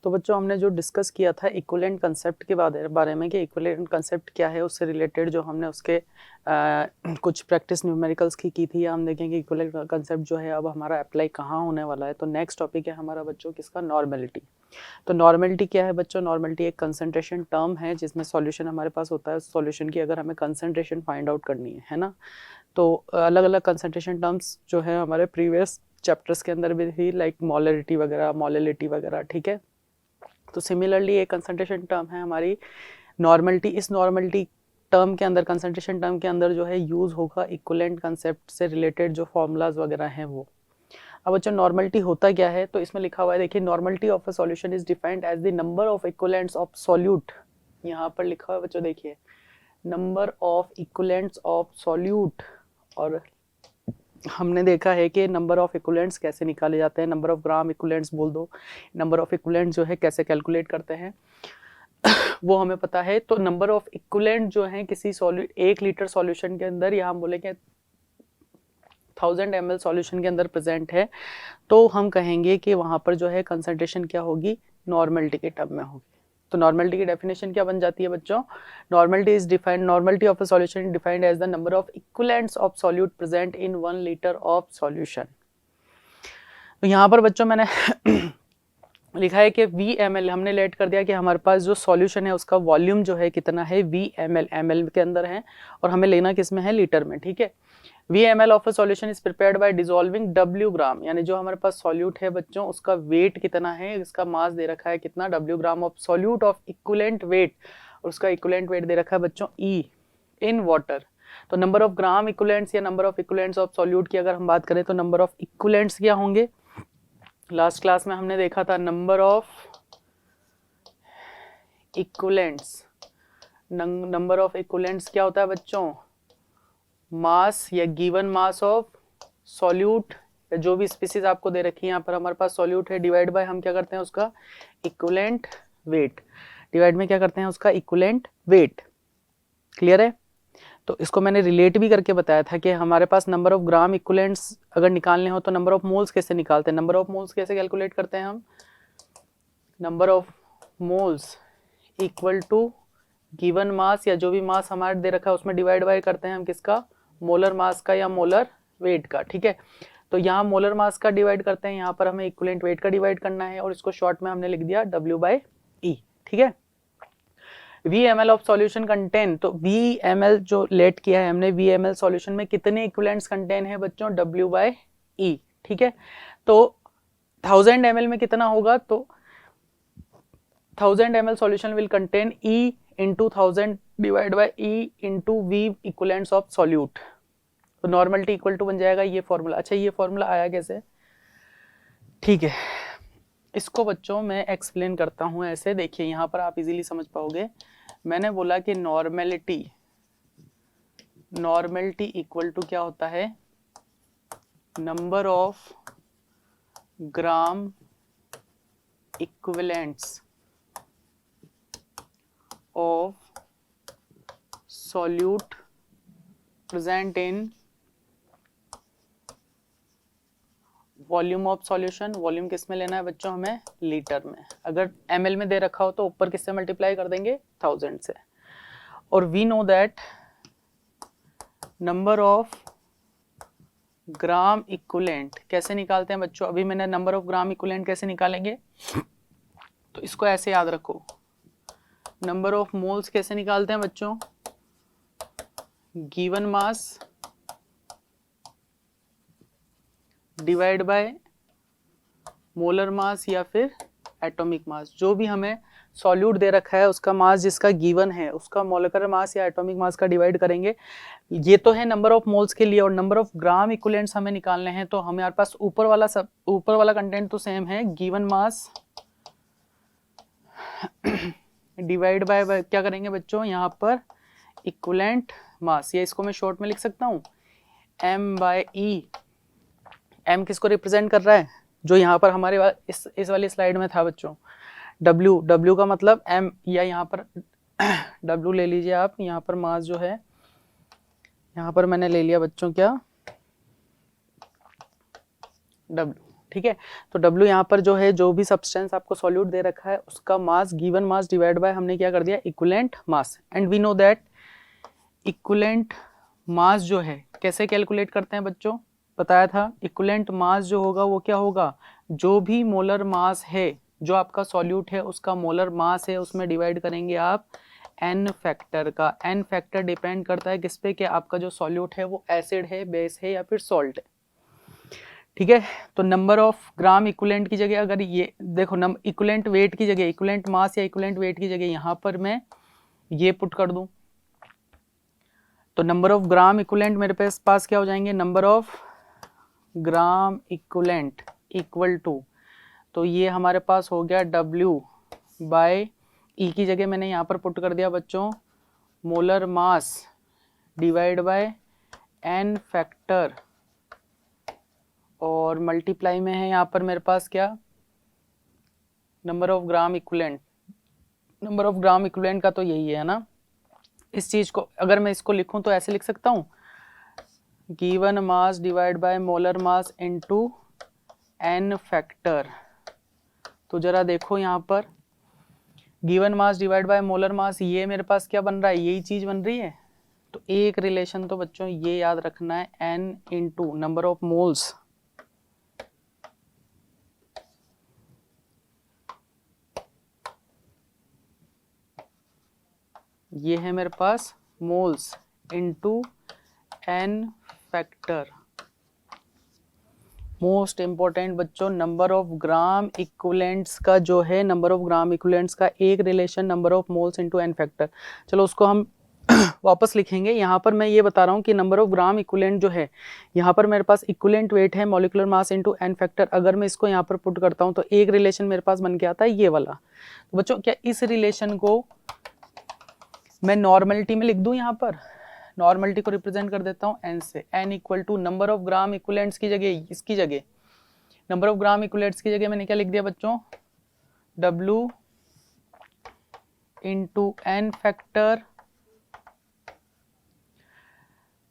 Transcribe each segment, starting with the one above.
तो बच्चों हमने जो डिस्कस किया था इक्विवेलेंट कंसेप्ट के बारे में कि इक्विवेलेंट कंसेप्ट क्या है, उससे रिलेटेड जो हमने उसके कुछ प्रैक्टिस न्यूमेरिकल्स की थी। हम देखेंगे इक्विवेलेंट कंसेप्ट जो है अब हमारा अप्लाई कहाँ होने वाला है। तो नेक्स्ट टॉपिक है हमारा बच्चों किसका, नॉर्मेलिटी। तो नॉर्मेलिटी क्या है बच्चों? नॉर्मेलिटी एक कंसंट्रेशन टर्म है जिसमें सॉल्यूशन हमारे पास होता है। सॉल्यूशन की अगर हमें कंसंट्रेशन फाइंड आउट करनी है ना, तो अलग अलग कंसंट्रेशन टर्म्स जो है हमारे प्रीवियस चैप्टर्स के अंदर भी थी, लाइक मोलरिटी वगैरह, मोलिलिटी वगैरह, ठीक है। तो सिमिलरली एक कंसंट्रेशन टर्म है हमारी नॉर्मलिटी। इस नॉर्मलिटी टर्म के अंदर, कंसंट्रेशन टर्म के अंदर जो है यूज होगा इक्विवेलेंट कंसेप्ट से रिलेटेड जो फॉर्मूलाज वगैरह हैं वो। अब बच्चों नॉर्मलिटी होता क्या है, तो इसमें लिखा हुआ है, देखिए, normality of a solution is defined as the number of equivalents of solute. यहाँ पर लिखा हुआ है बच्चों, देखिए, number of equivalents of solute. और हमने देखा है कि नंबर ऑफ इक्विवेलेंट्स कैसे निकाले जाते हैं, नंबर ऑफ ग्राम इक्विवेलेंट्स बोल दो, नंबर ऑफ इक्विवेलेंट्स जो है कैसे कैलकुलेट करते हैं वो हमें पता है। तो नंबर ऑफ इक्विवेलेंट जो है किसी 1 लीटर सॉल्यूशन के अंदर, या हम बोले कि 1000 ml सॉल्यूशन के अंदर प्रेजेंट है, तो हम कहेंगे कि वहां पर जो है कंसंट्रेशन क्या होगी, नॉर्मलिटी के टर्म में होगी। तो नॉर्मलिटी की डेफिनेशन क्या बन जाती है बच्चों? Normality is defined, normality of a solution is defined as the number of equivalents of solute present in 1 litre of solution. तो यहाँ पर बच्चों मैंने लिखा है कि VmL, हमने लेट कर दिया कि हमारे पास जो सॉल्यूशन है उसका वॉल्यूम जो है कितना है, VmL, ml के अंदर है, और हमें लेना किस में है, लीटर में, ठीक है। VmL of a solution is prepared by dissolving W ग्राम, यानी जो हमारे पास सॉल्यूट है बच्चों उसका वेट कितना है, इसका मास दे रखा है कितना, W gram of solute of equivalent weight, और उसका इक्विवेलेंट वेट दे रखा है बच्चों E इन वाटर। तो नंबर ऑफ ग्राम इक्विवेलेंट्स या number of equivalents of solute की अगर हम बात करें तो नंबर ऑफ इक्विवेलेंट्स क्या होंगे, लास्ट क्लास में हमने देखा था number of equivalents. Number of equivalents क्या होता है बच्चों, मास या गिवन मास ऑफ सॉल्यूट, या जो भी स्पीसीज आपको दे रखी है, यहाँ पर हमारे पास सॉल्यूट है, डिवाइड बाय हम क्या करते हैं उसका इक्विवेलेंट वेट, डिवाइड में क्या करते हैं उसका इक्विवेलेंट वेट। क्लियर है? तो इसको मैंने रिलेट भी करके बताया था कि हमारे पास नंबर ऑफ ग्राम इक्विवेलेंट्स अगर निकालने हो तो नंबर ऑफ मोल्स कैसे निकालते हैं, नंबर ऑफ मोल्स कैसे कैलकुलेट करते हैं हम, number of moles equal to given mass, या जो भी मास हमारे दे रखा है उसमें डिवाइड बाय करते हैं हम किसका, मोलर मास का या मोलर वेट का, ठीक है। तो यहाँ मोलर मास का डिवाइड करते हैं, यहाँ पर हमें इक्विवेलेंट वेट का डिवाइड करना है, और इसको शॉर्ट में हमने लिख दिया W/E, ठीक है। VmL ऑफ सॉल्यूशन कंटेन, तो VmL जो लेट किया है हमने, VmL सॉल्यूशन में कितने इक्विवेलेंट्स कंटेन है बच्चों, W/E, ठीक है। तो 1000 ml में कितना होगा, तो 1000 ml solution will contain E into 1000 divided by E into V equivalents of solute। तो नॉर्मलिटी इक्वल टू बन जाएगा ये फॉर्मूला। अच्छा, ये फॉर्मूला आया कैसे, ठीक है, इसको बच्चों मैं एक्सप्लेन करता हूँ ऐसे। देखिए यहाँ पर आप इजीली समझ पाओगे। मैंने बोला कि नॉर्मलिटी इक्वल टू क्या होता है, number of gram equivalents of solute present in volume of solution. Volume किस में लेना है बच्चों, हमें लीटर में। अगर ml में दे रखा हो तो ऊपर किससे मल्टीप्लाई कर देंगे, 1000 से। और we know that number of gram equivalent कैसे निकालते हैं बच्चों, अभी मैंने नंबर ऑफ ग्राम इक्विवेलेंट कैसे निकालेंगे, तो इसको ऐसे याद रखो। नंबर ऑफ मोल्स कैसे निकालते हैं बच्चों, given mass divide by molar मास या फिर एटॉमिक मास। जो भी हमें सॉल्यूट दे रखा है उसका मास जिसका गिवन है उसका मोलिकुलर मास या एटॉमिक मास का डिवाइड करेंगे। ये तो है नंबर ऑफ मोल्स के लिए, और नंबर ऑफ ग्राम इक्विवेलेंट्स हमें निकालने हैं। तो हमारे पास ऊपर वाला कंटेंट तो सेम है, गिवन मास डिवाइड बाय क्या करेंगे बच्चों, यहाँ पर इक्विवेलेंट मास, या इसको मैं शॉर्ट में लिख सकता हूँ M/E। M किसको रिप्रेजेंट कर रहा है, जो यहाँ पर हमारे इस वाली स्लाइड में था बच्चों, W का मतलब M, या यहाँ पर W ले लीजिए आप। यहाँ पर मास जो है, यहाँ पर मैंने ले लिया बच्चों क्या, W, ठीक है। तो W यहाँ पर जो है, जो भी सब्सटेंस आपको सॉल्यूट दे रखा है उसका mass, given mass divide by हमने क्या कर दिया, equivalent mass. And we know that equivalent mass जो है कैसे कैलकुलेट करते हैं बच्चों, बताया था। इक्विवेलेंट मास जो होगा वो क्या होगा, जो भी मोलर मास है, जो आपका सॉल्यूट है उसका मोलर मास है, उसमें डिवाइड करेंगे आप n फैक्टर का। n फैक्टर डिपेंड करता है किस पे, कि आपका जो सॉल्यूट है वो एसिड है, बेस है या फिर सॉल्ट है। ठीक है। तो नंबर ऑफ ग्राम इक्विवेलेंट की जगह, अगर ये देखो इक्विवेलेंट वेट की जगह, इक्विवेलेंट मास या इक्विवेलेंट वेट की जगह यहाँ पर मैं ये पुट कर दूं, तो नंबर ऑफ ग्राम इक्विवेलेंट मेरे पास क्या हो जाएंगे, number of gram equivalent equal to, तो ये हमारे पास हो गया W बाय E की जगह मैंने यहाँ पर पुट कर दिया बच्चों molar mass divide bye n factor, और मल्टीप्लाई में है यहाँ पर मेरे पास क्या, number of gram equivalent. Number of gram equivalent का तो यही है ना। इस चीज को अगर मैं इसको लिखूं तो ऐसे लिख सकता हूँ, given mass divide by molar mass into n factor. तो जरा देखो यहाँ पर given mass divide by molar मास, ये मेरे पास क्या बन रहा है, यही चीज बन रही है। तो एक रिलेशन तो बच्चों ये याद रखना है, n into number of moles ये है मेरे पास मोल्स into n factor. Most important बच्चों, नंबर ऑफ ग्राम इक्विवेलेंट्स का जो है, नंबर ऑफ ग्राम इक्विवेलेंट्स का एक relation number of moles into n factor. चलो उसको हम वापस लिखेंगे। यहाँ पर मैं ये बता रहा हूँ कि नंबर ऑफ ग्राम इक्विवेलेंट जो है, यहाँ पर मेरे पास इक्विवेलेंट वेट है molecular mass into n factor. अगर मैं इसको यहाँ पर पुट करता हूँ तो एक रिलेशन मेरे पास बन के आता है ये वाला। तो बच्चों क्या इस रिलेशन को मैं नॉर्मलिटी में लिख दूं, यहाँ पर नॉर्मलिटी को रिप्रेजेंट कर देता हूँ n से, n equal to number of gram equivalents की जगह, इसकी जगह नंबर ऑफ ग्राम इक्विवेलेंट्स की जगह मैंने क्या लिख दिया बच्चों, W into n factor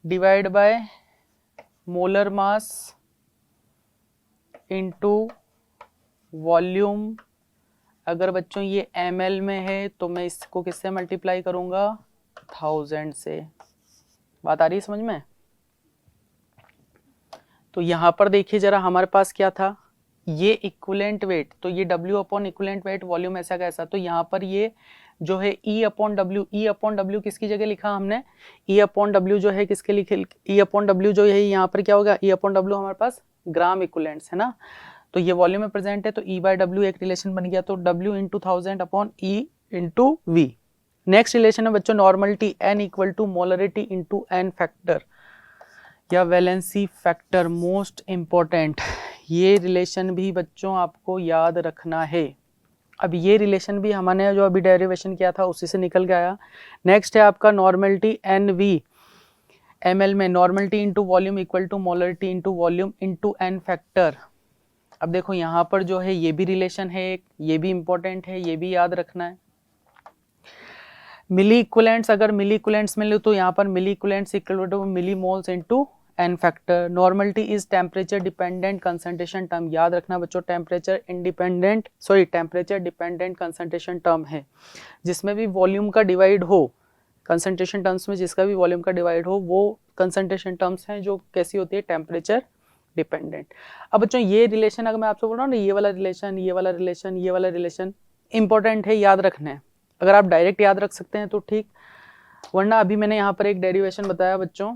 divide by molar mass into volume. अगर बच्चों ये ml में है तो मैं इसको किससे मल्टीप्लाई करूंगा, 1000 से। बात आ रही है समझ में। तो यहाँ पर देखिए जरा हमारे पास क्या था, ये इक्विवेलेंट वेट, तो ये W upon equivalent weight volume ऐसा कैसा, तो यहाँ पर ये जो है E upon W, E upon W किसकी जगह लिखा हमने, E अपॉन W जो है किसके लिखे, E अपॉन W जो है यहाँ पर क्या होगा, E अपॉन W हमारे पास ग्राम इक्विवेलेंट्स है ना। तो ये वॉल्यूम में प्रेजेंट है तो E बाय W एक रिलेशन बन गया, तो W into 1000 upon E into V। Next relation है बच्चों normality, n equal to molarity into n factor या वैलेंसी फैक्टर। मोस्ट इंपॉर्टेंट ये रिलेशन भी बच्चों आपको याद रखना है। अब ये रिलेशन भी हमने जो अभी डेरिवेशन किया था उसी से निकल गया। नेक्स्ट है आपका नॉर्मलिटी NV ml में, normality into volume equal to molarity into volume into n factor. अब देखो यहाँ पर जो है ये भी रिलेशन है एक, ये भी इंपॉर्टेंट है, ये भी याद रखना है। मिली इक्विवेलेंट्स, अगर मिली इक्विवेलेंट्स में लो तो यहाँ पर milli equivalents equal to milli moles into n factor. Normality is temperature dependent concentration term, याद रखना बच्चों temperature independent temperature dependent concentration term है, जिसमें भी वॉल्यूम का डिवाइड हो, कंसंट्रेशन टर्म्स में जिसका भी वॉल्यूम का डिवाइड हो वो कंसंट्रेशन टर्म्स हैं जो कैसी होती है, टेम्परेचर डिपेंडेंट। अब बच्चों ये रिलेशन अगर मैं आपसे बोल रहा हूँ ना, ये वाला रिलेशन, ये वाला रिलेशन, ये वाला रिलेशन इंपॉर्टेंट है, याद रखना है। अगर आप डायरेक्ट याद रख सकते हैं तो ठीक, वरना अभी मैंने यहाँ पर एक डेरिवेशन बताया बच्चों,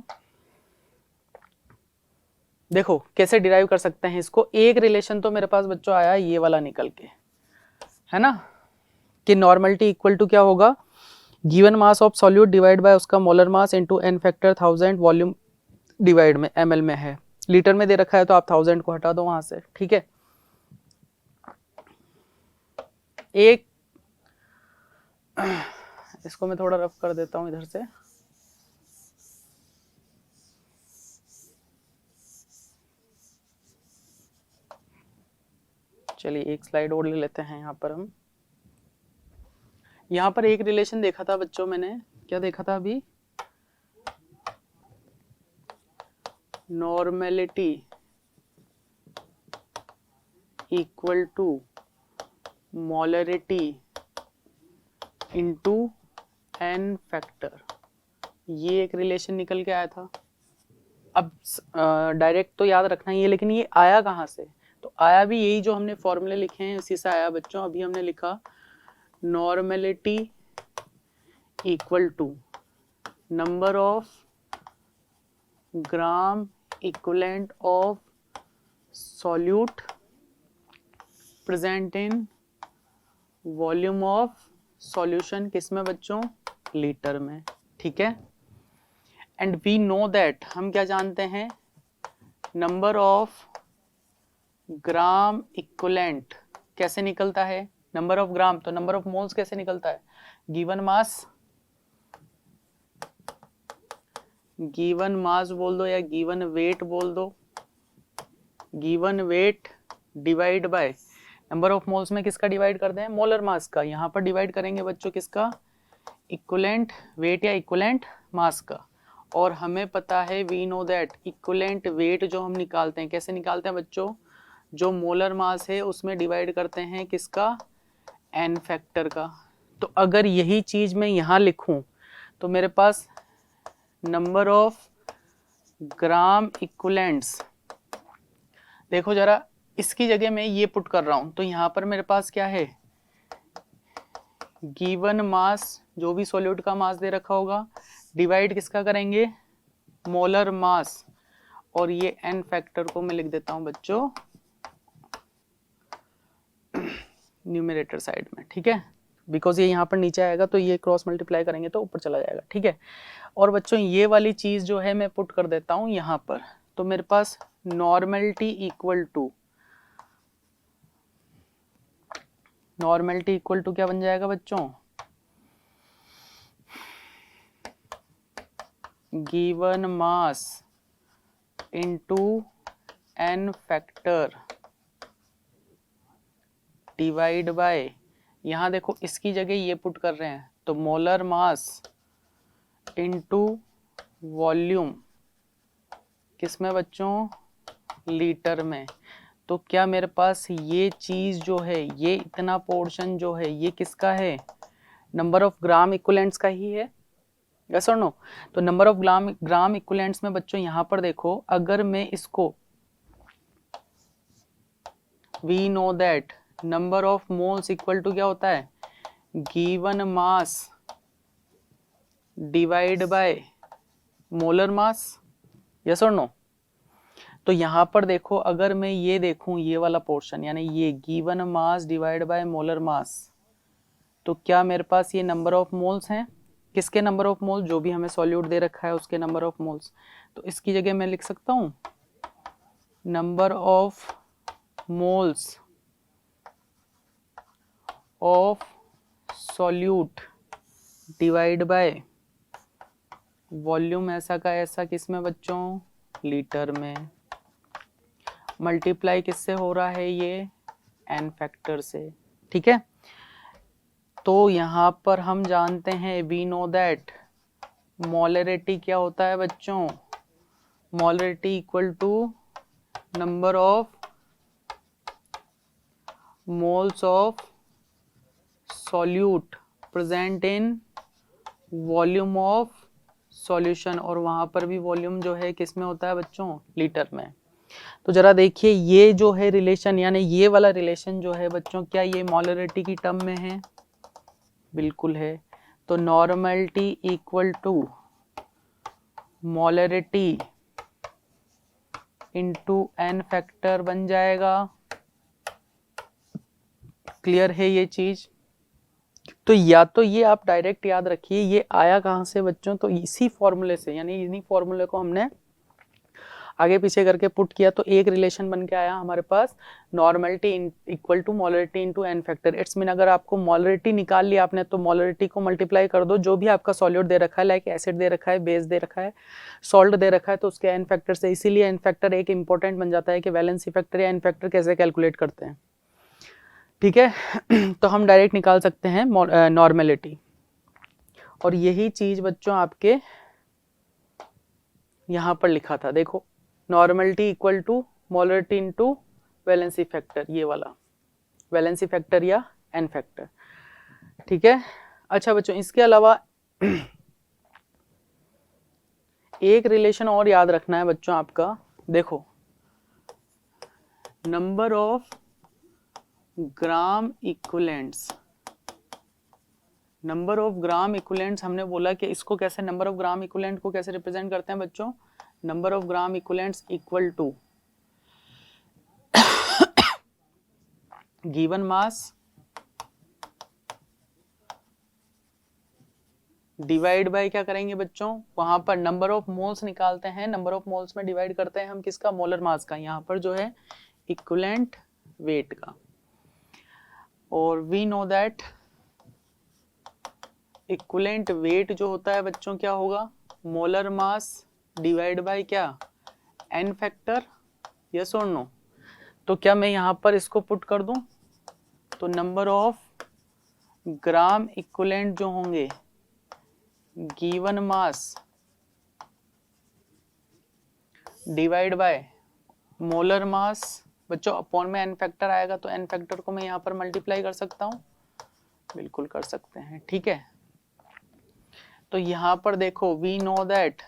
देखो कैसे डिराइव कर सकते हैं इसको। एक रिलेशन तो मेरे पास बच्चों आया ये वाला निकल के, है ना, कि नॉर्मलिटी इक्वल टू क्या होगा, given mass of solute divide by उसका molar mass into n factor 1000 volume divide में ml में है, लीटर में दे रखा है तो आप 1000 को हटा दो वहां से, ठीक है। एक इसको मैं थोड़ा रफ कर देता हूं इधर से, चलिए एक स्लाइड और ले लेते हैं। यहाँ पर हम यहाँ पर एक रिलेशन देखा था बच्चों, मैंने क्या देखा था अभी, normality equal to molarity into n factor, ये एक रिलेशन निकल के आया था। अब डायरेक्ट तो याद रखना ही है, लेकिन ये आया कहाँ से? तो आया भी यही जो हमने फॉर्मूले लिखे हैं उसी से आया बच्चों। अभी हमने लिखा normality equal to number of gram equivalent of solute present in volume of solution, किस में बच्चों? लीटर में, ठीक है। एंड वी नो दैट, हम क्या जानते हैं? नंबर ऑफ ग्राम इक्विवेलेंट कैसे निकलता है? नंबर ऑफ ग्राम, तो नंबर ऑफ मोल्स कैसे निकलता है? गिवन मास, गिवन मास बोल दो या गिवन वेट बोल दो, given weight divide by number of moles में किसका डिवाइड करते हैं? मोलर मास का। यहाँ पर डिवाइड करेंगे बच्चों किसका? इक्विवेलेंट वेट या इक्विवेलेंट मास का। और हमें पता है, we know that equivalent weight जो हम निकालते हैं, कैसे निकालते हैं बच्चों? जो मोलर मास है उसमें डिवाइड करते हैं किसका? n फैक्टर का। तो अगर यही चीज मैं यहाँ लिखूं तो मेरे पास नंबर ऑफ ग्राम इक्विवेलेंट्स, देखो जरा, इसकी जगह मैं ये पुट कर रहा हूं तो यहाँ पर मेरे पास क्या है? गिवन मास, जो भी सॉल्यूट का मास दे रखा होगा, डिवाइड किसका करेंगे? Molar mass. और ये n फैक्टर को मैं लिख देता हूं बच्चों न्यूमरेटर साइड में, ठीक है, बिकॉज ये यहाँ पर नीचे आएगा तो ये क्रॉस मल्टीप्लाई करेंगे तो ऊपर चला जाएगा, ठीक है। और बच्चों ये वाली चीज जो है मैं पुट कर देता हूँ यहाँ पर, तो मेरे पास normality equal to, normality equal to क्या बन जाएगा बच्चों? Given mass into n factor divide by, यहाँ देखो इसकी जगह ये पुट कर रहे हैं तो मोलर मास इनटू वॉल्यूम, किसमें बच्चों? लीटर में। तो क्या मेरे पास ये चीज जो है, ये इतना पोर्शन जो है, ये किसका है? नंबर ऑफ ग्राम इक्विवेलेंट्स का ही है, यस और नो? तो नंबर ऑफ ग्राम इक्विवेलेंट्स में बच्चों यहाँ पर देखो, अगर मैं इसको, we know that number of moles equal to क्या होता है? Given mass divide by molar mass, yes और नो? तो यहाँ पर देखो, अगर मैं ये देखूं ये वाला पोर्शन, यानी ये given mass divide by molar mass, तो क्या मेरे पास ये नंबर ऑफ मोल्स हैं? किसके नंबर ऑफ मोल्स? जो भी हमें सॉल्यूट दे रखा है उसके नंबर ऑफ मोल्स। तो इसकी जगह मैं लिख सकता हूं number of moles of solute divide by volume, ऐसा का ऐसा, किसमें बच्चों? लीटर में। मल्टीप्लाई किससे हो रहा है? ये n फैक्टर से, ठीक है। तो यहाँ पर हम जानते हैं, वी नो दैट मोलरिटी क्या होता है बच्चों? Molarity equal to number of moles of solute present in volume of solution, और वहां पर भी वॉल्यूम जो है किसमें होता है बच्चों? लीटर में। तो जरा देखिए, ये जो है रिलेशन, यानी ये वाला रिलेशन जो है बच्चों, क्या ये मोलरिटी की टर्म में है? बिल्कुल है। तो normality equal to molarity into n factor बन जाएगा। क्लियर है ये चीज? तो या तो ये आप डायरेक्ट याद रखिए, ये आया कहाँ से बच्चों? तो इसी फॉर्मूले से, यानी इन्हीं फॉर्मूले को हमने आगे पीछे करके पुट किया तो एक रिलेशन बन के आया हमारे पास, normality equal to molarity into n factor. It's mean अगर आपको मोलरिटी निकाल लिया आपने तो मोलरिटी को मल्टीप्लाई कर दो, जो भी आपका सॉल्यूट दे रखा है, लाइक एसिड दे रखा है, बेस दे रखा है, सॉल्ट दे रखा है, तो उसके n फैक्टर से। इसीलिए n फैक्टर एक इंपॉर्टेंट बन जाता है कि वैलेंसी फैक्टर या n फैक्टर कैसे कैलकुलेट करते हैं, ठीक है। तो हम डायरेक्ट निकाल सकते हैं नॉर्मेलिटी, और यही चीज बच्चों आपके यहाँ पर लिखा था, देखो normality equal to molarity into valency factor, ये वाला वैलेंसी फैक्टर या एन फैक्टर, ठीक है। अच्छा बच्चों, इसके अलावा एक रिलेशन और याद रखना है बच्चों आपका, देखो number of gram equivalents, number of gram equivalents हमने बोला कि इसको कैसे, नंबर ऑफ ग्राम इक्विवेलेंट को कैसे रिप्रेजेंट करते हैं बच्चों, number of gram equivalents equal to given mass divide by क्या करेंगे बच्चों, वहां पर नंबर ऑफ मोल्स निकालते हैं, नंबर ऑफ मोल्स में डिवाइड करते हैं हम किसका, मोलर मास का, यहाँ पर जो है इक्विवेलेंट वेट का। और we know that equivalent weight जो होता है बच्चों क्या होगा, मोलर मास डिवाइड बाय क्या, एन फैक्टर, यस और नो। तो क्या मैं यहाँ पर इसको पुट कर दूं, तो नंबर ऑफ ग्राम इक्विवेलेंट जो होंगे given mass divide by molar मास, बच्चों अपॉन में एन फैक्टर आएगा तो एन फैक्टर को मैं यहाँ पर मल्टीप्लाई कर सकता हूँ, बिल्कुल कर सकते हैं, ठीक है। तो यहाँ पर देखो we know that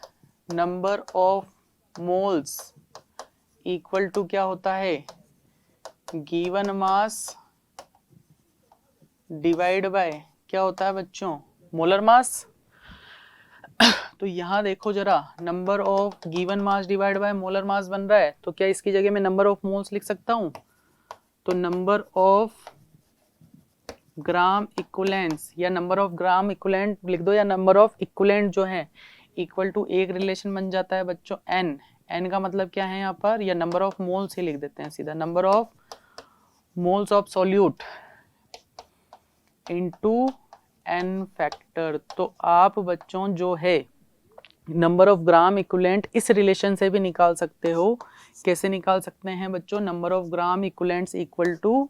number of moles equal to क्या होता है, गिवन मास डिवाइड बाय क्या होता है बच्चों, मोलर मास। तो यहाँ देखो जरा, number of given mass divide by molar मास बन रहा है, तो क्या इसकी जगह मैं नंबर ऑफ मोल्स लिख सकता हूँ, तो नंबर ऑफ ग्राम इक्विवेलेंट्स या नंबर ऑफ ग्राम इक्विवेलेंट लिख दो, या नंबर ऑफ इक्विवेलेंट जो है इक्वल टू एक रिलेशन बन जाता है बच्चों एन, एन का मतलब क्या है यहाँ पर, या नंबर ऑफ मोल्स ही लिख देते हैं सीधा, number of moles of solute into n factor. तो आप बच्चों जो है नंबर ऑफ ग्राम इक्विवेलेंट इस रिलेशन से भी निकाल सकते हो, कैसे निकाल सकते हैं बच्चों, number of gram equivalents equal to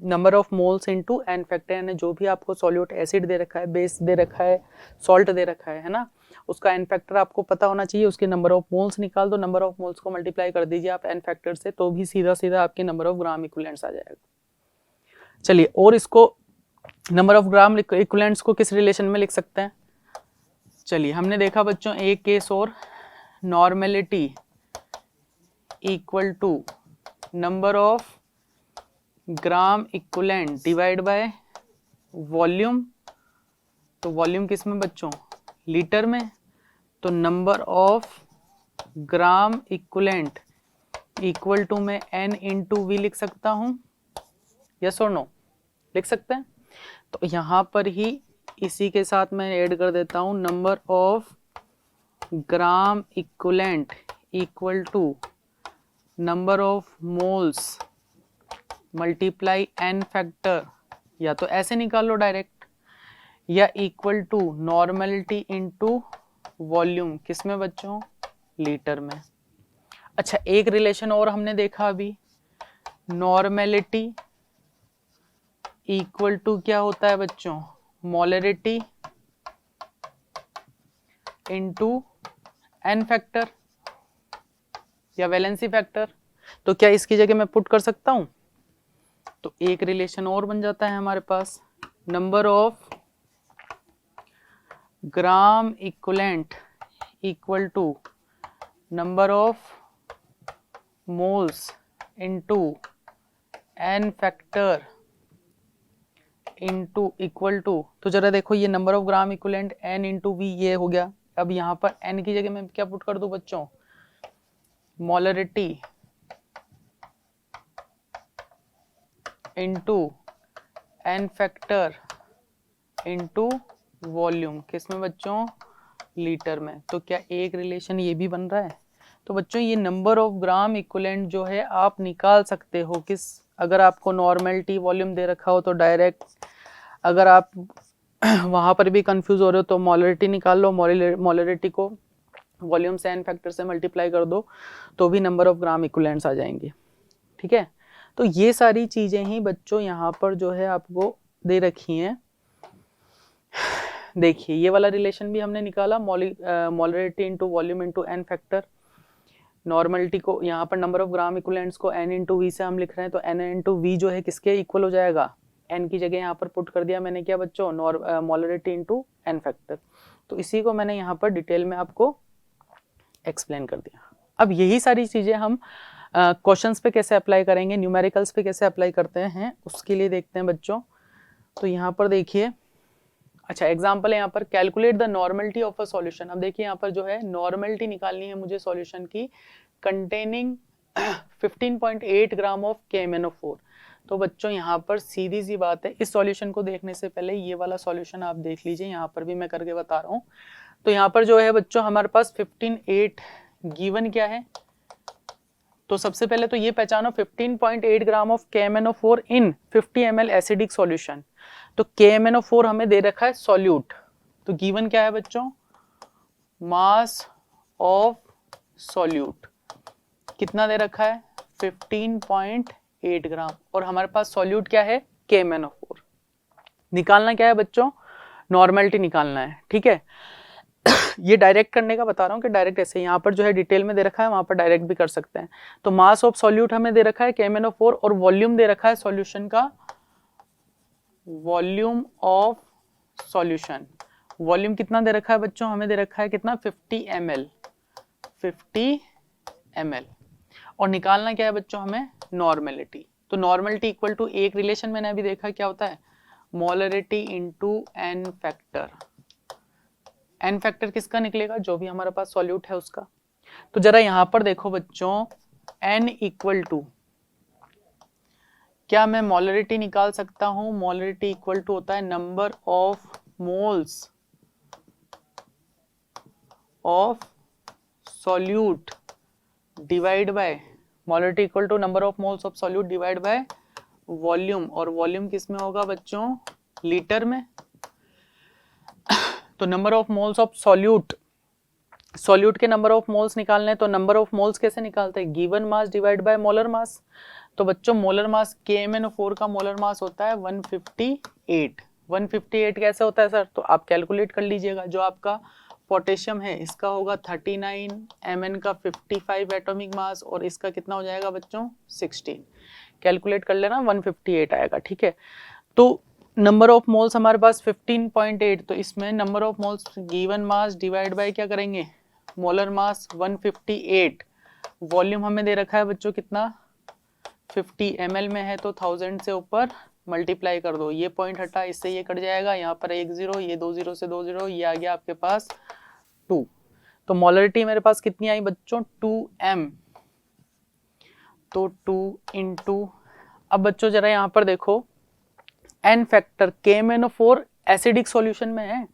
number of moles into n factor, यानी जो भी आपको सॉल्यूट एसिड दे रखा है, बेस दे रखा है, सॉल्ट दे रखा है ना, उसका एन फैक्टर आपको पता होना चाहिए, उसके नंबर ऑफ मोल्स निकाल दो, नंबर ऑफ मोल्स को मल्टीप्लाई कर दीजिए आप एन फैक्टर से, तो भी सीधा सीधा आपके नंबर ऑफ ग्राम इक्विवेलेंट्स आ जाएगा। चलिए, और इसको नंबर ऑफ ग्राम इक्विवेलेंट्स को किस रिलेशन में लिख सकते हैं, चलिए हमने देखा बच्चों एक केस और, normality equal to number of gram equivalent divide by volume, तो वॉल्यूम किस में बच्चों, लीटर में, तो number of gram equivalent equal to में n इंटू वी लिख सकता हूं, यस और नो, लिख सकते हैं। तो यहां पर ही इसी के साथ मैं ऐड कर देता हूं number of gram equivalent equal to number of moles multiply n factor, या तो ऐसे निकाल लो डायरेक्ट, या equal to normality into volume, किसमें बच्चों, लीटर में। अच्छा, एक रिलेशन और हमने देखा अभी, नॉर्मेलिटी इक्वल टू क्या होता है बच्चों, मोलरिटी इनटू एन फैक्टर या वैलेंसी फैक्टर। तो क्या इसकी जगह मैं पुट कर सकता हूं, तो एक रिलेशन और बन जाता है हमारे पास, number of gram equivalent equal to number of moles into n factor into equal to, तो जरा देखो ये number of gram equivalent n into V ये हो गया। अब यहाँ पर एन की जगह मैं क्या पुट कर दूं बच्चों, molarity into n factor into volume, किसमें बच्चों, लीटर में। तो क्या एक रिलेशन ये भी बन रहा है। तो बच्चों ये नंबर ऑफ ग्राम इक्विवेलेंट जो है आप निकाल सकते हो किस, अगर आपको नॉर्मेलिटी वॉल्यूम दे रखा हो तो डायरेक्ट, अगर आप वहां पर भी कंफ्यूज हो रहे हो तो मोलरिटी निकाल लो, मोलरिटी को वॉल्यूम से एन फैक्टर से मल्टीप्लाई कर दो तो भी नंबर ऑफ ग्राम इक्विवेलेंट्स आ जाएंगे, ठीक है। तो ये सारी चीजें ही बच्चों यहाँ पर जो है आपको दे रखी हैं। देखिए ये वाला रिलेशन भी हमने निकाला, molarity into volume into n factor, normality को यहाँ पर नंबर ऑफ ग्राम इक्विवेलेंट्स को n इंटू वी से हम लिख रहे हैं, तो n इंटू वी जो है किसके इक्वल हो जाएगा, n की जगह यहाँ पर पुट कर दिया मैंने क्या बच्चों, मोलरिटी इंटू n फैक्टर। तो इसी को मैंने यहाँ पर डिटेल में आपको एक्सप्लेन कर दिया। अब यही सारी चीजें हम क्वेश्चंस पे कैसे अप्लाई करेंगे, न्यूमेरिकल्स पे कैसे अप्लाई करते हैं, उसके लिए देखते हैं बच्चों। तो यहाँ पर देखिए, अच्छा एग्जाम्पल है यहाँ पर, calculate the normality of a solution. अब देखिए यहाँ पर जो है नॉर्मलिटी निकालनी है मुझे सॉल्यूशन की कंटेनिंग 15.8 ग्राम ऑफ KMnO4। तो बच्चों यहाँ पर सीधी सी बात है, इस सॉल्यूशन को देखने से पहले ये वाला सॉल्यूशन आप देख लीजिए, यहाँ पर भी मैं करके बता रहा हूँ। तो यहाँ पर जो है बच्चों हमारे पास 15.8 गिवन क्या है, तो सबसे पहले तो ये पहचानो 15.8 gram of KMnO4 in 50 ml acidic solution. तो KMnO4 हमें दे रखा है सॉल्यूट, तो गिवन क्या है बच्चों, मास ऑफ सॉल्यूट कितना दे रखा है 15.8 ग्राम, और हमारे पास सॉल्यूट क्या है KMnO4। निकालना क्या है बच्चों, नॉर्मलिटी निकालना है, ठीक है। ये डायरेक्ट करने का बता रहा हूँ कि डायरेक्ट ऐसे यहाँ पर जो है डिटेल में दे रखा है, वहां पर डायरेक्ट भी कर सकते हैं। तो मास ऑफ सॉल्यूट हमें दे रखा है KMnO4 और वॉल्यूम दे रखा है सॉल्यूशन का, वॉल्यूम ऑफ सॉल्यूशन। वॉल्यूम कितना दे रखा है बच्चों, हमें दे रखा है कितना 50 ml, 50 ml। और निकालना क्या है बच्चों हमें, नॉर्मलिटी। तो नॉर्मलिटी इक्वल टू एक रिलेशन मैंने अभी देखा क्या होता है, molarity into n factor. n factor किसका निकलेगा, जो भी हमारे पास सॉल्यूट है उसका। तो जरा यहां पर देखो बच्चों, n इक्वल टू, क्या मैं मोलरिटी निकाल सकता हूं, मोलरिटी इक्वल टू होता है number of moles of solute divide by, molarity equal to number of moles of solute divide by volume, और वॉल्यूम किस में होगा बच्चों, लीटर में। तो number of moles of solute, solute के नंबर ऑफ मोल्स निकालने, तो नंबर ऑफ मोल्स कैसे निकालते हैं, given mass divide by molar mass. तो बच्चों मोलर मास KMnO4 का मोलर मास होता है 158। 158 कैसे होता है सर, तो आप कैलकुलेट कर लीजिएगा। जो आपका पोटेशियम है इसका होगा 39, Mn का 55 एटॉमिक मास, और इसका कितना हो जाएगा बच्चों 16। कैलकुलेट कर लेना, 158 आएगा, ठीक है। तो नंबर ऑफ मोल्स हमारे पास 15.8, तो इसमें number of moles given mass divide by क्या करेंगे, मोलर मास 158। वॉल्यूम हमें दे रखा है बच्चों कितना 50 ml में है, तो 1000 से ऊपर मल्टीप्लाई कर दो, ये पॉइंट हटा, इससे ये कट जाएगा, यहाँ पर 1 0, ये 2 0 से 2 0, ये आ गया आपके पास 2। तो मोलरिटी मेरे पास कितनी आई बच्चों 2m, तो 2 इंटू, अब बच्चों जरा यहाँ पर देखो n factor, KMnO4 acidic solution में है,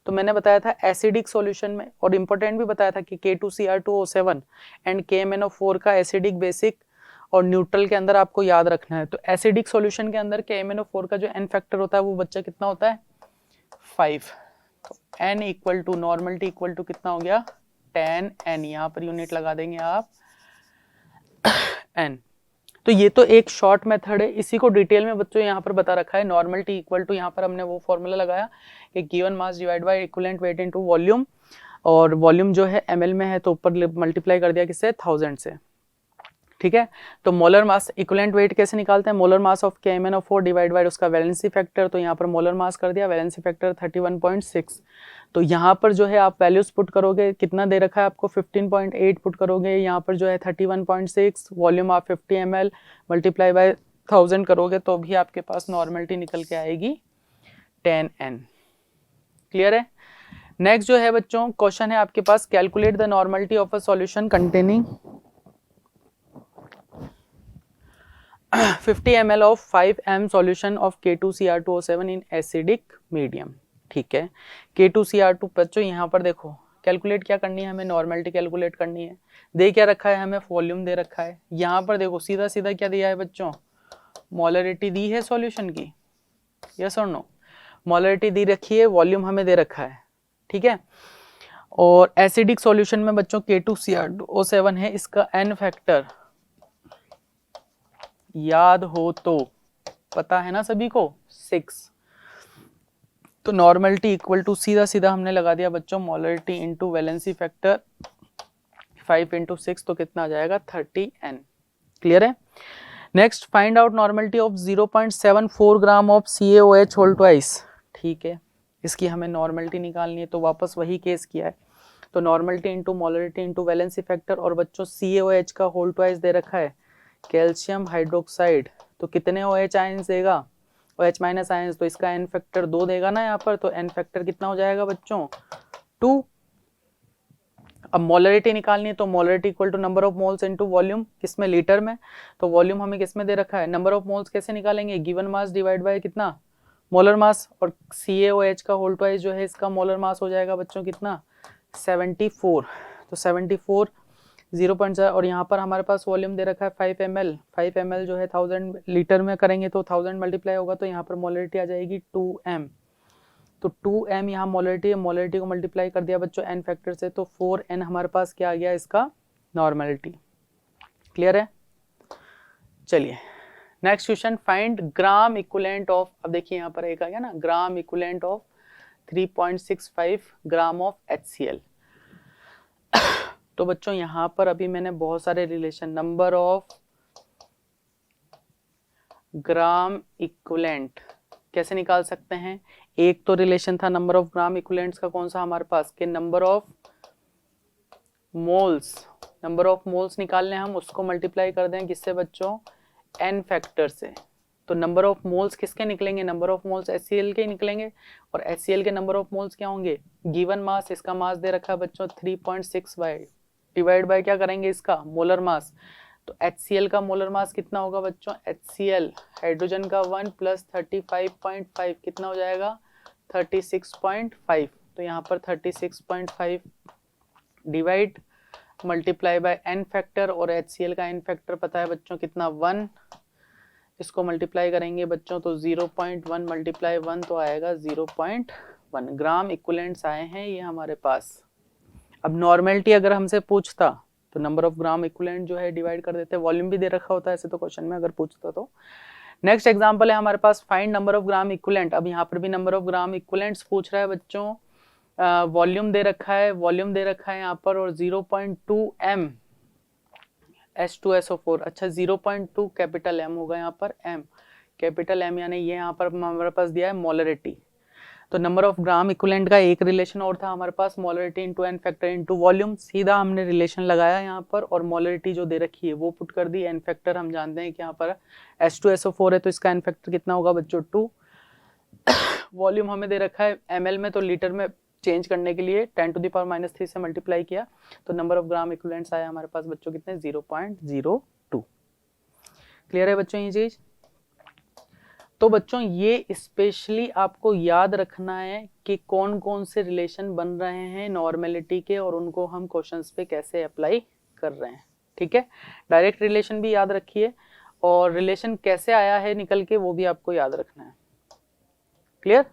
तो मैंने बताया था एसिडिक सॉल्यूशन में, और इंपॉर्टेंट भी बताया था कि K2Cr2O7 एंड KMnO4 का एसिडिक, बेसिक और न्यूट्रल के अंदर आपको याद रखना है। तो एसिडिक सॉल्यूशन के अंदर KMnO4 का जो n फैक्टर होता है वो बच्चा कितना होता है 5। तो n equal to normality equal to कितना हो गया 10n, यहाँ पर यूनिट लगा देंगे आप n। तो ये तो एक शॉर्ट मेथड है, इसी को डिटेल में बच्चों यहाँ पर बता रखा है। नॉर्मलिटी इक्वल टू, यहाँ पर हमने वो फॉर्मूला लगाया कि given mass divide by equivalent weight into volume, और वॉल्यूम जो है ml में है तो ऊपर मल्टीप्लाई कर दिया किससे 1000 से, ठीक है। तो मोलर मास इक्विवेलेंट वेट कैसे निकालते हैं, molar mass of KMnO4 divide by उसका वैलेंसी फैक्टर, तो यहाँ पर मोलर मास कर दिया, वैलेंसी फैक्टर 31.6। तो यहाँ पर जो है आप वैल्यूज पुट करोगे, कितना दे रखा है आपको 15.8 पुट करोगे, यहाँ पर जो है 31.6, वॉल्यूम आप 50 ml मल्टीप्लाई बाय 1000 करोगे तो भी आपके पास नॉर्मलिटी निकल के आएगी 10n। क्लियर है। नेक्स्ट जो है बच्चों क्वेश्चन है आपके पास, calculate the normality of a solution containing 50 ml of 5m solution of K2Cr2O7 in acidic medium, ठीक है। K2Cr2 बच्चों यहाँ पर देखो कैलकुलेट क्या करनी है, हमें नॉर्मलिटी कैलकुलेट करनी है। दे क्या रखा है, हमें वॉल्यूम दे रखा है। यहाँ पर देखो सीधा सीधा क्या दिया है बच्चों, मोलरिटी दी है सॉल्यूशन की, यस और नो, मोलरिटी दी रखी है, वॉल्यूम हमें दे रखा है, ठीक है। और एसिडिक सॉल्यूशन में बच्चों K2Cr2O7 है, इसका n फैक्टर याद हो तो पता है ना सभी को 6। तो नॉर्मलिटी इक्वल टू सीधा सीधा हमने लगा दिया बच्चों मोलरिटी इनटू वैलेंसी फैक्टर 5 × 6 तो कितना आ जाएगा 30N। क्लियर है। Next, find out normality of 0.74 gram of CaOH whole twice. ठीक है, इसकी हमें नॉर्मेलिटी निकालनी है, तो वापस वही केस किया है। तो normality into molarity into valency factor, और बच्चों CaOH का होल ट्वाइस दे रखा है कैल्शियम हाइड्रोक्साइड, तो कितने OH आयंस देगा, OH माइनस आयंस, तो इसका N फैक्टर 2 देगा ना यहाँ पर, तो N फैक्टर कितना हो जाएगा बच्चों 2। अब मोलरिटी निकालनी है, तो molarity equal to number of moles into volume, किसमें, लीटर में, तो वॉल्यूम हमें किसमें दे रखा है, नंबर ऑफ मोल्स कैसे निकालेंगे, गिवन मास डिवाइड बाय कितना, मोलर मास, और CaOH का होल ट्वाइस जो है इसका मोलर मास हो जाएगा बच्चों कितना 74, तो 74 0.0, और यहाँ पर हमारे पास वॉल्यूम दे रखा है 5 ml, 5 ml जो है 1000 लीटर में करेंगे तो 1000 मल्टीप्लाई होगा, तो यहाँ पर मोलरिटी आ जाएगी 2m, तो 2m यहाँ मोलरिटी है, मोलरिटी को मल्टीप्लाई कर दिया बच्चों n फैक्टर से, तो 4n हमारे पास क्या आ गया इसका नॉर्मेलिटी। क्लियर है। चलिए next question, find gram equivalent of, अब देखिए यहाँ पर एक आ गया ना, ग्राम equivalent of 3.65 gram of HCl। तो बच्चों यहाँ पर अभी मैंने बहुत सारे relation, number of gram equivalent कैसे निकाल सकते हैं, एक तो रिलेशन था नंबर ऑफ ग्राम इक्विवेलेंट्स का, कौन सा हमारे पास, के number of moles, number of moles निकालने हम उसको मल्टीप्लाई कर दें किससे बच्चों, n फैक्टर से, तो नंबर ऑफ मोल्स किसके निकलेंगे, नंबर ऑफ मोल्स HCl के निकलेंगे, और HCl के नंबर ऑफ मोल्स क्या होंगे, गिवन मास, इसका मास दे रखा है बच्चों 3.65, डिवाइड बाय क्या करेंगे इसका मोलर मास, तो HCl का मोलर मास कितना होगा बच्चों, HCl हाइड्रोजन का 1 प्लस 35.5 कितना हो जाएगा 36.5, तो यहाँ पर 36.5 divide multiply by n factor, और HCl का n फैक्टर पता है बच्चों कितना 1, इसको मल्टीप्लाई करेंगे बच्चों तो 0.1 मल्टीप्लाई 1 तो आएगा 0.1 ग्राम इक्विवेलेंट्स आए हैं ये हमारे पास। अब नॉर्मेलिटी अगर हमसे पूछता तो नंबर ऑफ ग्राम इक्विवेलेंट जो है डिवाइड कर देते, वॉल्यूम भी दे रखा होता है ऐसे तो क्वेश्चन में अगर पूछता तो। नेक्स्ट एग्जांपल है हमारे पास, find number of gram equivalent, अब यहाँ पर भी नंबर ऑफ ग्राम इक्विवेलेंट्स पूछ रहा है बच्चों, वॉल्यूम दे रखा है, वॉल्यूम दे रखा है यहाँ पर, और 0.2 m H2SO4, अच्छा 0.2 कैपिटल M होगा यहाँ पर, M कैपिटल M, यानी ये यहाँ पर हमारे पास दिया है मोलरिटी, तो नंबर ऑफ ग्राम इक्विवेलेंट का एक रिलेशन और था हमारे पास, molarity into n factor into volume, सीधा हमने रिलेशन लगाया यहाँ पर, और मोलरिटी जो दे रखी है वो पुट कर दी, n फैक्टर हम जानते हैं कि यहाँ पर H2SO4 है तो इसका n फैक्टर कितना होगा बच्चों 2, वॉल्यूम हमें दे रखा है ml में, तो लीटर में चेंज करने के लिए 10⁻³ से मल्टीप्लाई किया, तो नंबर ऑफ ग्राम इक्विवेलेंट्स आया हमारे पास बच्चों कितने 0.02। क्लियर है बच्चों ये चीज। तो बच्चों ये स्पेशली आपको याद रखना है कि कौन कौन से रिलेशन बन रहे हैं नॉर्मेलिटी के, और उनको हम क्वेश्चंस पे कैसे अप्लाई कर रहे हैं। ठीक है, डायरेक्ट रिलेशन भी याद रखिए, और रिलेशन कैसे आया है निकल के वो भी आपको याद रखना है। क्लियर।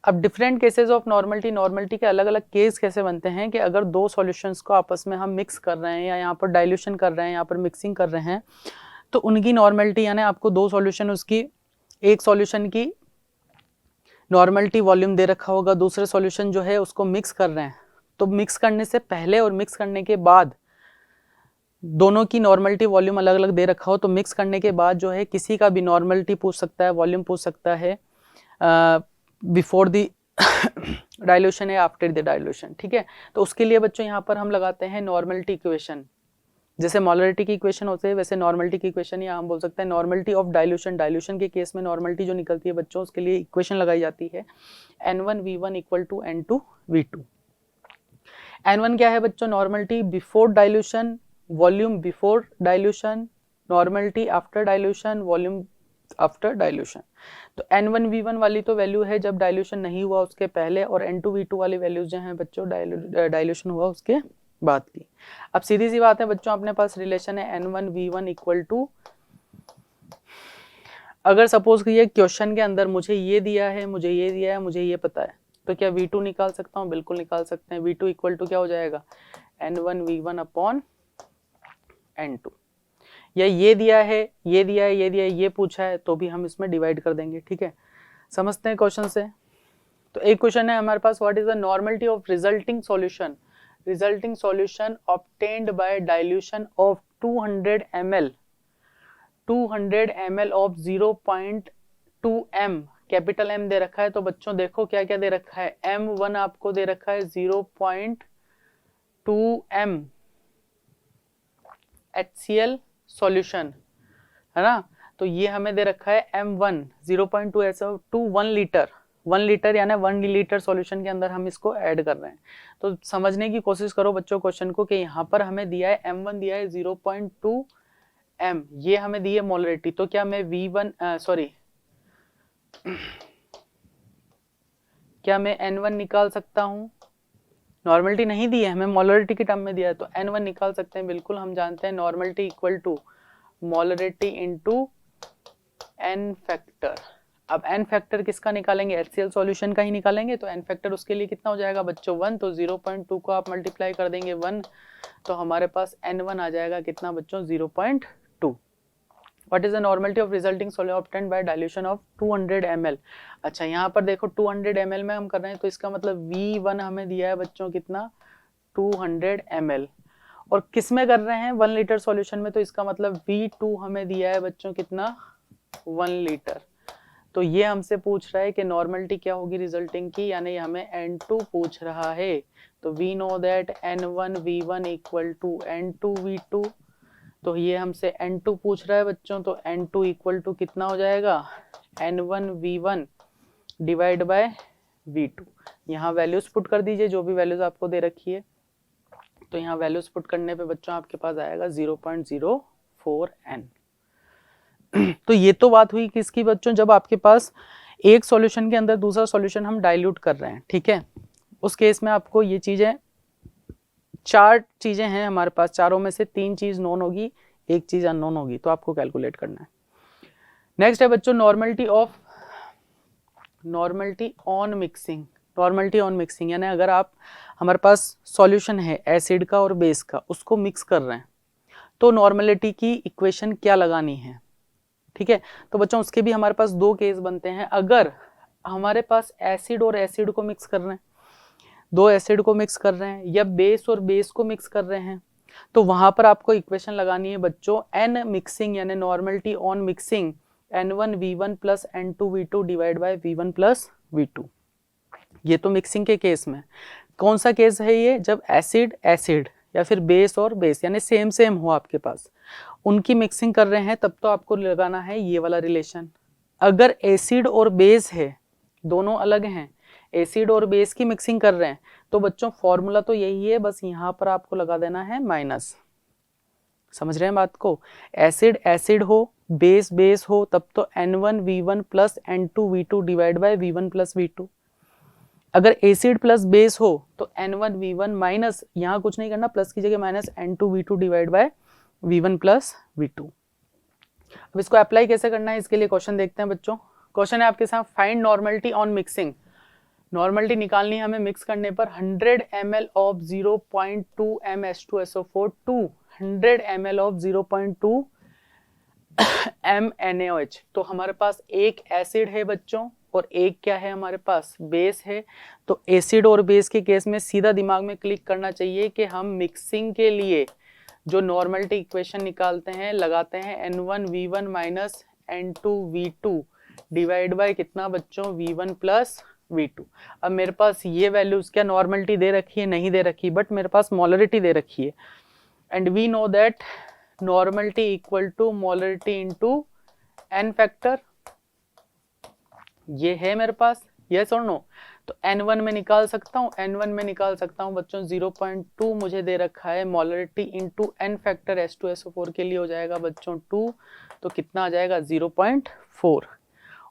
अब different cases of normality, normality के अलग अलग केस कैसे बनते हैं कि अगर दो सॉल्यूशंस को आपस में हम मिक्स कर रहे हैं, या यहाँ पर डाइल्यूशन कर रहे हैं, यहाँ पर मिक्सिंग कर रहे हैं, तो उनकी नॉर्मेलिटी, यानी आपको दो सॉल्यूशन, उसकी एक सॉल्यूशन की नॉर्मेलिटी वॉल्यूम दे रखा होगा, दूसरे सॉल्यूशन जो है उसको मिक्स कर रहे हैं, तो मिक्स करने से पहले और मिक्स करने के बाद दोनों की नॉर्मेलिटी वॉल्यूम अलग अलग दे रखा हो, तो मिक्स करने के बाद जो है किसी का भी नॉर्मेलिटी पूछ सकता है, वॉल्यूम पूछ सकता है बिफोर द डाइल्यूशन या आफ्टर द डाइल्यूशन। ठीक है, तो उसके लिए बच्चों यहाँ पर हम लगाते हैं नॉर्मेलिटी इक्वेशन, जैसे मोलरिटी की इक्वेशन होते हैं वैसे नॉर्मेलिटी की इक्वेशन या हम बोल सकते हैं नॉर्मेलिटी ऑफ डाइल्यूशन। डाइल्यूशन के केस में नॉर्मेलिटी जो निकलती है बच्चों उसके लिए इक्वेशन लगाई जाती है N1V1 equal to N2V2। N1 क्या है बच्चों, normality before dilution, volume before dilution, normality after dilution, volume after dilution. तो N1V1 वाली तो वैल्यू है जब डाइल्यूशन नहीं हुआ उसके पहले, और N2V2 वाली वैल्यूज जो हैं बच्चों डाइल्यूशन हुआ उसके बाद की। अब सीधी सी बात है बच्चों, अपने पास रिलेशन है N1V1 इक्वल टू, अगर सपोज कि ये क्वेश्चन के अंदर मुझे ये दिया है, मुझे ये दिया है, मुझे ये पता है, तो क्या V2 निकाल सकता हूँ, बिल्कुल निकाल सकते हैं। V2 इक्वल टू क्या हो जाएगा N1V1 अपॉन N2, या ये दिया है, ये दिया है, ये दिया है, ये पूछा है, तो भी हम इसमें डिवाइड कर देंगे। ठीक है, समझते हैं क्वेश्चन से। तो एक क्वेश्चन है हमारे पास, what is the normality of resulting solution, resulting solution obtained by dilution of 200 ml of 0.2 m, capital M दे रखा है। तो बच्चों देखो क्या क्या दे रखा है, M1 आपको दे रखा है 0.2 m HCl सॉल्यूशन, है ना। तो ये हमें दे रखा है M1 0.2 SO2 1 लीटर यानी 1 लीटर सॉल्यूशन के अंदर हम इसको ऐड कर रहे हैं। तो समझने की कोशिश करो बच्चों क्वेश्चन को कि यहाँ पर हमें दिया है M1 दिया है 0.2 m, ये हमें दी है मोलरिटी। तो क्या मैं क्या मैं N1 निकाल सकता हूँ? नॉर्मलिटी नहीं दी है हमें, मोलरिटी की टर्म में दिया है, तो N1 निकाल सकते हैं बिल्कुल। हम जानते हैं normality equal to molarity into n factor. अब n फैक्टर किसका निकालेंगे? HCl सॉल्यूशन का ही निकालेंगे। तो n फैक्टर उसके लिए कितना हो जाएगा बच्चों 1, तो 0.2 को आप मल्टीप्लाई कर देंगे 1, तो हमारे पास N1 आ जाएगा कितना बच्चों 0.2। What is the normality of resulting solution obtained by dilution of 200 ml? अच्छा यहाँ पर देखो 200 ml में हम कर रहे हैं, तो इसका मतलब V1 हमें दिया है बच्चों कितना 200 ml, और किस में कर रहे हैं 1 लीटर सॉल्यूशन में, तो इसका मतलब V2 हमें दिया है बच्चों कितना 1 लीटर। तो ये हमसे पूछ रहा है कि नॉर्मलिटी क्या होगी रिजल्टिंग की, यानी हमें N2 पूछ रहा है। तो we know that N1 V1 equal to N2 V2, तो ये हमसे N2 पूछ रहा है बच्चों, तो N2 इक्वल टू कितना हो जाएगा N1 V1 divide by V2। यहाँ वैल्यूज पुट कर दीजिए जो भी वैल्यूज आपको दे रखी है। तो यहाँ वैल्यूज पुट करने पे बच्चों आपके पास आएगा 0.04 n। तो ये तो बात हुई किसकी बच्चों, जब आपके पास एक सॉल्यूशन के अंदर दूसरा सॉल्यूशन हम डाइल्यूट कर रहे हैं, ठीक है। उस केस में आपको ये चीजें, 4 चीजें हैं हमारे पास, चारों में से 3 चीज नोन होगी, 1 चीज अननोन होगी, तो आपको कैलकुलेट करना है। नेक्स्ट है बच्चों normality on mixing. Normality on mixing यानी अगर आप, हमारे पास सॉल्यूशन है एसिड का और बेस का, उसको मिक्स कर रहे हैं, तो नॉर्मलिटी की इक्वेशन क्या लगानी है, ठीक है। तो बच्चों उसके भी हमारे पास 2 केस बनते हैं। अगर हमारे पास एसिड और एसिड को मिक्स कर रहे हैं, 2 एसिड को मिक्स कर रहे हैं, या बेस और बेस को मिक्स कर रहे हैं, तो वहां पर आपको इक्वेशन लगानी है बच्चों n मिक्सिंग यानी normality on mixing N1 V1 plus N2 V2 divide by V1 plus V2। ये तो मिक्सिंग के केस में। कौन सा केस है ये, जब एसिड एसिड या फिर बेस और बेस यानी सेम सेम हो आपके पास, उनकी मिक्सिंग कर रहे हैं, तब तो आपको लगाना है ये वाला रिलेशन। अगर एसिड और बेस है, दोनों अलग हैं, एसिड और बेस की मिक्सिंग कर रहे हैं, तो बच्चों फॉर्मूला तो यही है, बस यहाँ पर आपको लगा देना है माइनस। समझ रहे हैं बात को, एसिड एसिड हो, बेस बेस हो, तब तो N1 V1 plus N2 V2 divide by V1 plus V2। अगर एसिड प्लस बेस हो तो N1 V1 माइनस, यहाँ कुछ नहीं करना, प्लस की जगह minus N2 V2 divide by V1 plus V2। अब इसको अप्लाई कैसे करना है, इसके लिए क्वेश्चन देखते हैं बच्चों। क्वेश्चन है आपके साथ, find normality on mixing. Normality निकालनी है हमें मिक्स करने पर 100 ml of 0.2 m H2SO4 to 100 ml of 0.2 m NaOH। तो हमारे पास एक एसिड है बच्चों और एक क्या है हमारे पास बेस है। तो एसिड और बेस के केस में सीधा दिमाग में क्लिक करना चाहिए कि हम मिक्सिंग के लिए जो नॉर्मलिटी इक्वेशन निकालते हैं, लगाते हैं N1 V1 minus N2 V2 divide by कितना बच्चों V1 प्लस V2। अब मेरे पास ये वैल्यूज क्या नॉर्मलिटी दे रखी है, नहीं दे रखी, बट मेरे पास मोलरिटी दे रखी है। And we know that normality equal to molarity into n factor, ये है मेरे पास, यस और नो। तो N1 में निकाल सकता हूँ, N1 में निकाल सकता हूँ बच्चों 0.2 मुझे दे रखा है, molarity into n factor H2SO4 के लिए हो जाएगा बच्चों 2, तो कितना आ जाएगा 0.4।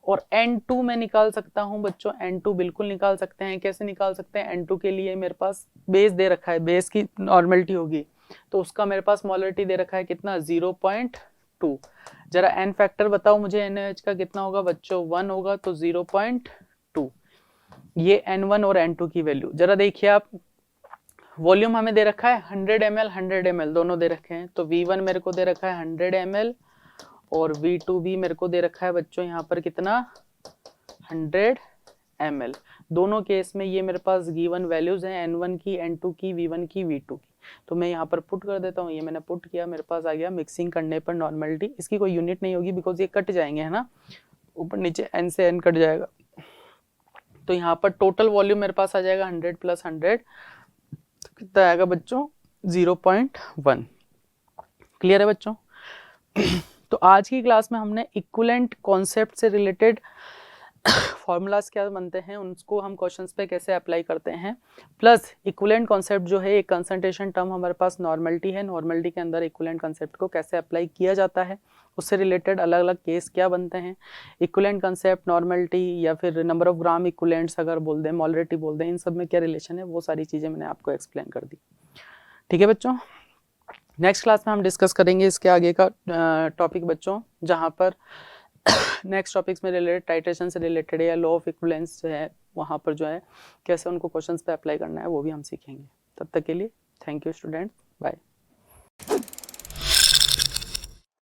और N2 में निकाल सकता हूँ बच्चों, N2 बिल्कुल निकाल सकते हैं। कैसे निकाल सकते हैं, N2 के लिए मेरे पास बेस दे रखा है, बेस की नॉर्मलिटी होगी, तो उसका मेरे पास मोलरिटी दे रखा है कितना 0.2। जरा n फैक्टर बताओ मुझे, NaOH का कितना होगा बच्चों 1 होगा, तो 0.2। ये N1 और N2 की वैल्यू जरा देखिए आप। वॉल्यूम हमें दे रखा है 100 ml 100 ml दोनों दे रखे हैं, तो V1 मेरे को दे रखा है 100 ml और V2 भी मेरे को दे रखा है बच्चों यहाँ पर कितना 100 ml। दोनों केस में ये मेरे पास गिवन वैल्यूज हैं, N1 की, N2 की, V1 की, V2 की। तो मैं यहाँ पर पुट कर देता हूँ, ये मैंने पुट किया, मेरे पास आ गया मिक्सिंग करने पर नॉर्मेलिटी। इसकी कोई यूनिट नहीं होगी बिकॉज ये कट जाएंगे, है ना, ऊपर नीचे N से N कट जाएगा। तो यहाँ पर टोटल वॉल्यूम मेरे पास आ जाएगा 100 + 100, कितना आएगा बच्चों, 0.1। क्लियर है बच्चों? तो आज की क्लास में हमने इक्विवेलेंट कॉन्सेप्ट से रिलेटेड फॉर्मूलाज क्या बनते हैं, उनको हम क्वेश्चंस पे कैसे अप्लाई करते हैं, प्लस इक्विवेलेंट कॉन्सेप्ट जो है एक कंसंट्रेशन टर्म हमारे पास नॉर्मलिटी है, नॉर्मलिटी के अंदर इक्विवेलेंट कॉन्सेप्ट को कैसे अप्लाई किया जाता है, उससे रिलेटेड अलग अलग केस क्या बनते हैं, इक्विवेलेंट कॉन्सेप्ट, नॉर्मलिटी या फिर नंबर ऑफ ग्राम इक्विवेलेंट्स अगर बोल दें, मोलरिटी बोल दें, इन सब में क्या रिलेशन है, वो सारी चीज़ें मैंने आपको एक्सप्लेन कर दी। ठीक है बच्चों, नेक्स्ट क्लास में हम डिस्कस करेंगे इसके आगे का टॉपिक बच्चों, जहाँ पर नेक्स्ट टॉपिक्स में रिलेटेड टाइट्रेशन से रिलेटेड या लॉ ऑफ इक्विवेलेंस जो है वहाँ पर जो है कैसे उनको क्वेश्चंस पे अप्लाई करना है वो भी हम सीखेंगे। तब तक के लिए थैंक यू स्टूडेंट, बाय।